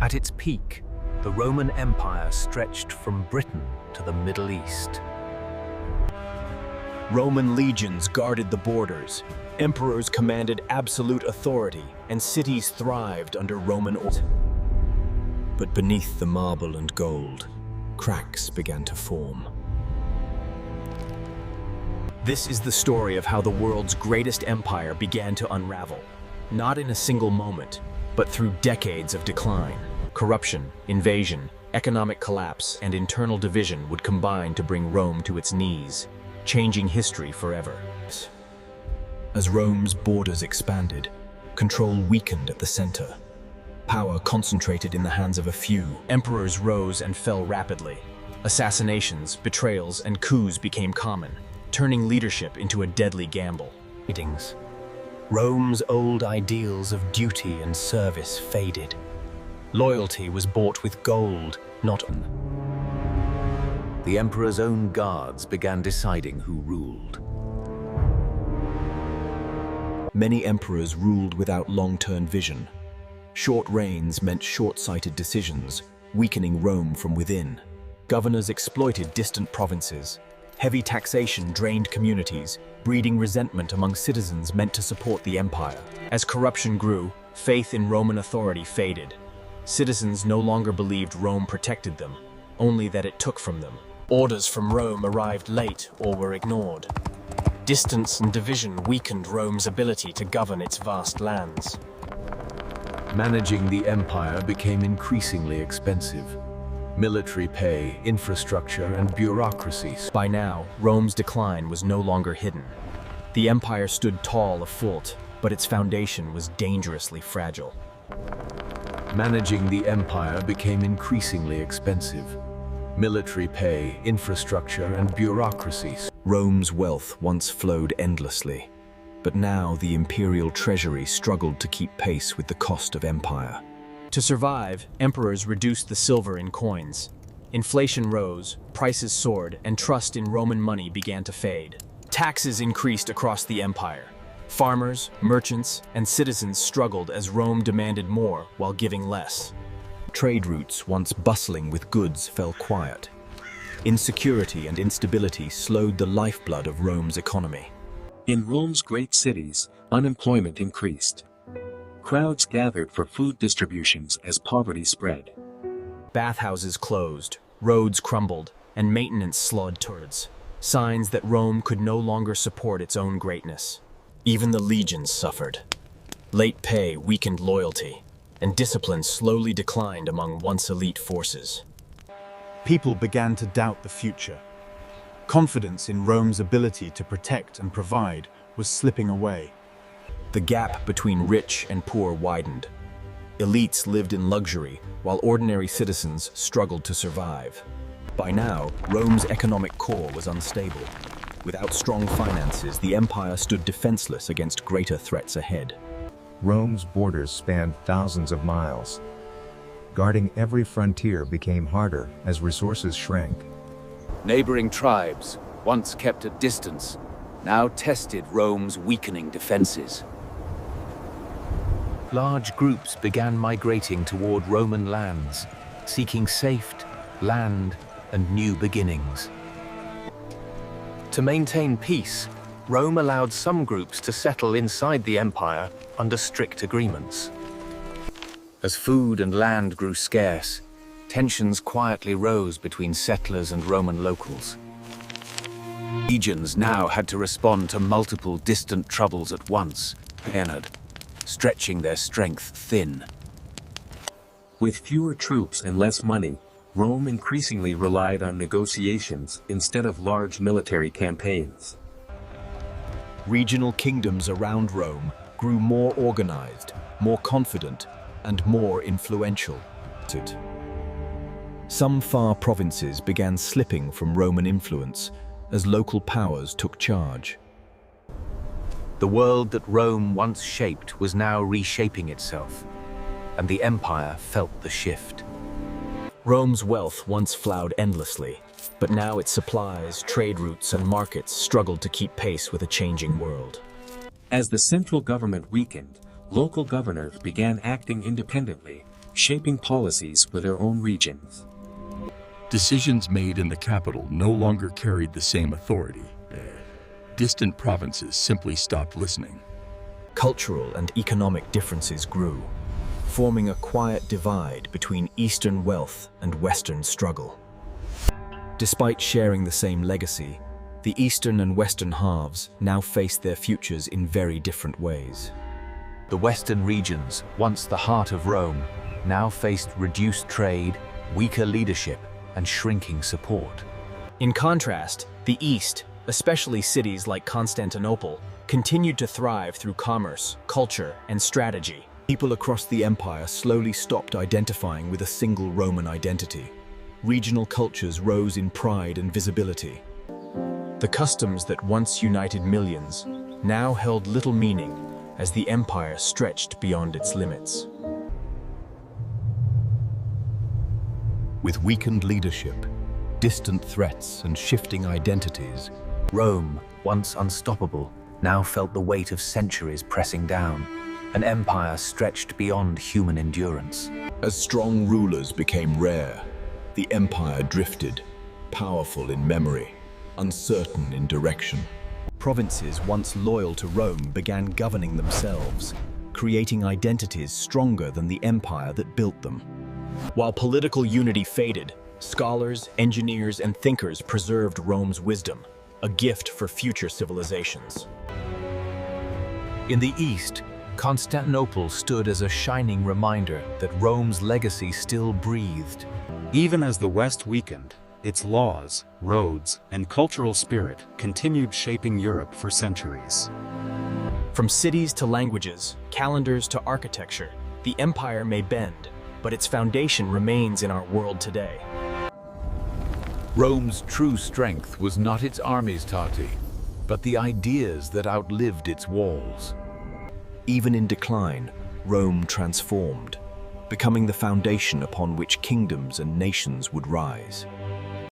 At its peak, the Roman Empire stretched from Britain to the Middle East. Roman legions guarded the borders, emperors commanded absolute authority, and cities thrived under Roman order. But beneath the marble and gold, cracks began to form. This is the story of how the world's greatest empire began to unravel, not in a single moment, but through decades of decline. Corruption, invasion, economic collapse, and internal division would combine to bring Rome to its knees, changing history forever. As Rome's borders expanded, control weakened at the center. Power concentrated in the hands of a few. Emperors rose and fell rapidly. Assassinations, betrayals, and coups became common, turning leadership into a deadly gamble. Rome's old ideals of duty and service faded. Loyalty was bought with gold, not the emperor's own guards began deciding who ruled. Many emperors ruled without long-term vision. Short reigns meant short-sighted decisions, weakening Rome from within. Governors exploited distant provinces. Heavy taxation drained communities, breeding resentment among citizens meant to support the empire. As corruption grew, faith in Roman authority faded. Citizens no longer believed Rome protected them, only that it took from them. Orders from Rome arrived late or were ignored. Distance and division weakened Rome's ability to govern its vast lands. Managing the empire became increasingly expensive. Military pay, infrastructure, and bureaucracy. By now, Rome's decline was no longer hidden. The empire stood tall afloat, but its foundation was dangerously fragile. Managing the empire became increasingly expensive. Military pay, infrastructure, and bureaucracy. Rome's wealth once flowed endlessly, but now the imperial treasury struggled to keep pace with the cost of empire. To survive, emperors reduced the silver in coins. Inflation rose, prices soared, and trust in Roman money began to fade. Taxes increased across the empire. Farmers, merchants, and citizens struggled as Rome demanded more while giving less. Trade routes, once bustling with goods, fell quiet. Insecurity and instability slowed the lifeblood of Rome's economy. In Rome's great cities, unemployment increased. Crowds gathered for food distributions as poverty spread. Bathhouses closed, roads crumbled, and maintenance slowed towards signs that Rome could no longer support its own greatness. Even the legions suffered. Late pay weakened loyalty, and discipline slowly declined among once elite forces. People began to doubt the future. Confidence in Rome's ability to protect and provide was slipping away. The gap between rich and poor widened. Elites lived in luxury, while ordinary citizens struggled to survive. By now, Rome's economic core was unstable. Without strong finances, the empire stood defenseless against greater threats ahead. Rome's borders spanned thousands of miles. Guarding every frontier became harder as resources shrank. Neighboring tribes, once kept at distance, now tested Rome's weakening defenses. Large groups began migrating toward Roman lands, seeking safety, land, and new beginnings. To maintain peace, Rome allowed some groups to settle inside the empire under strict agreements. As food and land grew scarce, tensions quietly rose between settlers and Roman locals. Legions now had to respond to multiple distant troubles at once, stretching their strength thin. With fewer troops and less money, Rome increasingly relied on negotiations instead of large military campaigns. Regional kingdoms around Rome grew more organized, more confident, and more influential. Some far provinces began slipping from Roman influence as local powers took charge. The world that Rome once shaped was now reshaping itself, and the empire felt the shift. Rome's wealth once flowed endlessly, but now its supplies, trade routes, and markets struggled to keep pace with a changing world. As the central government weakened, local governors began acting independently, shaping policies for their own regions. Decisions made in the capital no longer carried the same authority. Distant provinces simply stopped listening. Cultural and economic differences grew, forming a quiet divide between Eastern wealth and Western struggle. Despite sharing the same legacy, the Eastern and Western halves now faced their futures in very different ways. The Western regions, once the heart of Rome, now faced reduced trade, weaker leadership, and shrinking support. In contrast, the East, especially cities like Constantinople, continued to thrive through commerce, culture, and strategy. People across the empire slowly stopped identifying with a single Roman identity. Regional cultures rose in pride and visibility. The customs that once united millions now held little meaning as the empire stretched beyond its limits. With weakened leadership, distant threats, and shifting identities, Rome, once unstoppable, now felt the weight of centuries pressing down. An empire stretched beyond human endurance. as strong rulers became rare, the empire drifted, powerful in memory, uncertain in direction. Provinces once loyal to Rome began governing themselves, creating identities stronger than the empire that built them. While political unity faded, scholars, engineers, and thinkers preserved Rome's wisdom, a gift for future civilizations. In the East, Constantinople stood as a shining reminder that Rome's legacy still breathed. Even as the West weakened, its laws, roads, and cultural spirit continued shaping Europe for centuries. From cities to languages, calendars to architecture, the empire may bend, but its foundation remains in our world today. Rome's true strength was not its armies, Tati, but the ideas that outlived its walls. Even in decline, Rome transformed, becoming the foundation upon which kingdoms and nations would rise.